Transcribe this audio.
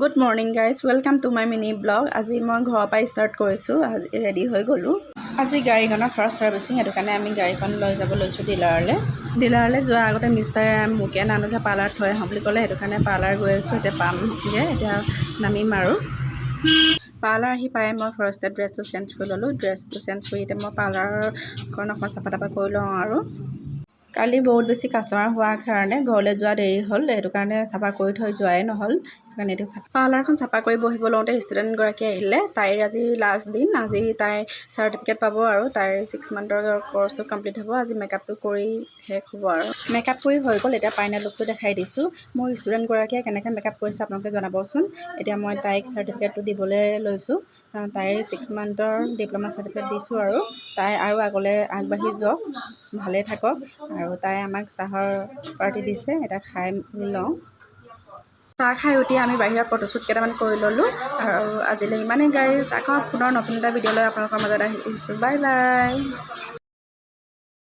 Good morning guys, welcome to my mini blog. আজি মই ঘৰৰ পৰাই ষ্টাৰ্ট কৰিছোঁ। ৰেডি হৈ গ'লোঁ। আজি গাড়ীখনৰ ফাৰ্ষ্ট ছাৰ্ভিচিং, সেইটো কাৰণে আমি গাড়ীখন লৈ যাব লৈছোঁ ডিলাৰলৈ যোৱাৰ আগতে মিষ্টাৰে মোকে নানুকে পাৰ্লাৰত থৈ আহোঁ বুলি ক'লে, সেইটো কাৰণে পাৰ্লাৰ গৈ আছোঁ। এতিয়া পামগৈ, এতিয়া নামিম আৰু পাৰ্লাৰ আহি পাই মই ফাৰ্ষ্টে ড্ৰেছটো চেঞ্জ কৰি ল'লোঁ। ড্ৰেছটো চেঞ্জ কৰি এতিয়া মই পাৰ্লাৰখন অকণ চাফা তাফা কৰি লওঁ আৰু কালি বহুত বেছি কাষ্টমাৰ হোৱাৰ কাৰণে ঘৰলৈ যোৱা দেৰি হ'ল, সেইটো কাৰণে চাফা কৰি থৈ যোৱাই নহ'ল। সেইকাৰণে এতিয়া পাৰ্লাৰখন চাফা কৰি বহিব লওঁতে ষ্টুডেণ্টগৰাকী আহিলে। তাইৰ আজি লাষ্ট দিন, আজি তাই চাৰ্টিফিকেট পাব আৰু তাইৰ 6 মান্থৰ কৰ্চটো কমপ্লিট হ'ব। আজি মেকআপটো কৰি শেষ হ'ব আৰু মেকআপ কৰি হৈ গ'ল। এতিয়া ফাইনেল লুকটো দেখাই দিছোঁ। মোৰ ষ্টুডেণ্টগৰাকীয়ে কেনেকৈ মেকআপ কৰিছে আপোনালোকে জনাবচোন। এতিয়া মই তাইক চাৰ্টিফিকেটটো দিবলৈ লৈছোঁ। তাইৰ 6 মান্থৰ ডিপ্ল'মা চাৰ্টিফিকেট দিছোঁ আৰু তাই আৰু আগলৈ আগবাঢ়ি যাওক, ভালেই থাকক। আৰু তাই আমাক চাহৰ পাৰ্টি দিছে, এটা খাই মেলি লওঁ। চাহ খাই উঠি আমি বাহিৰত ফটোশ্বুট কেইটামান কৰি ল'লোঁ। আৰু আজিলৈ ইমানেই গাইজ, আকৌ পুনৰ নতুন এটা ভিডিঅ' লৈ আপোনালোকৰ মাজত আহিছোঁ। Bye bye.